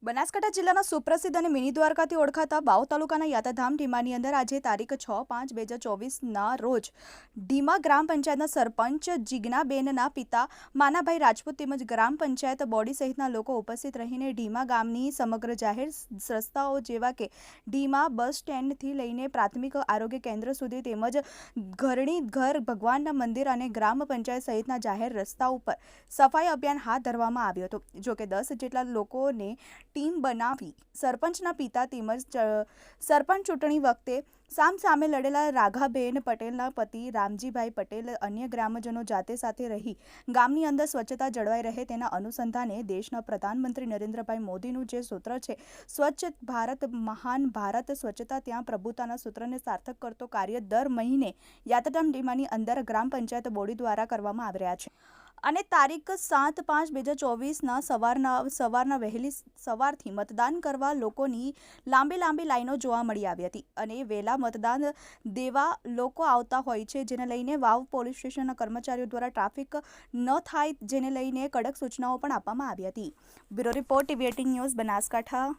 બનાસકાંઠા જિલ્લાના સુપ્રસિદ્ધ અને મિની દ્વારકાથી ઓળખાતા વાવ તાલુકાના યાત્રાધામ ઢીમાની અંદર આજે તારીખ 6/5/2024ના રોજ ઢીમા ગ્રામ પંચાયતના સરપંચ જીજ્ઞાબેનના પિતા માનાભાઈ રાજપૂત તેમજ ગ્રામ પંચાયત બોડી સહિતના લોકો ઉપસ્થિત રહીને ઢીમા ગામની સમગ્ર જાહેર રસ્તાઓ જેવા કે ઢીમા બસ સ્ટેન્ડથી લઈને પ્રાથમિક આરોગ્ય કેન્દ્ર સુધી તેમજ ઘરણી ઘર ભગવાનના મંદિર અને ગ્રામ પંચાયત સહિતના જાહેર રસ્તા ઉપર સફાઈ અભિયાન હાથ ધરવામાં આવ્યું હતું। જોકે 10 જેટલા લોકોને ટીમ બનાવી સરપંચના પિતા તેમજ સરપંચ ચૂંટણી વખતે સામસામે લડેલા રાઘાબેન પટેલના પતિ રામજીભાઈ પટેલ અન્ય ગ્રામજનો જાતે સાથે રહી ગામની અંદર સ્વચ્છતા જળવાઈ રહે તેના અનુસંધાને દેશના પ્રધાનમંત્રી નરેન્દ્રભાઈ મોદીનું જે સૂત્ર છે સ્વચ્છ ભારત મહાન ભારત સ્વચ્છતા ત્યાં પ્રભુતાના સૂત્રને સાર્થક કરતો કાર્ય દર મહિને યાત્રાધામ ઢીમાની અંદર ગ્રામ પંચાયત બોડી દ્વારા કરવામાં આવી રહ્યા છે। અને તારીખ 7/5/2024ના સવારના વહેલી સવારથી મતદાન કરવા લોકોની લાંબી લાઈનો જોવા મળી આવી હતી અને વહેલા મતદાન દેવા લોકો આવતા હોય છે, જેને લઈને વાવ પોલીસ સ્ટેશનના કર્મચારીઓ દ્વારા ટ્રાફિક ન થાય જેને લઈને કડક સૂચનાઓ પણ આપવામાં આવી હતી। Bureau report TV eighteen news Banaskantha.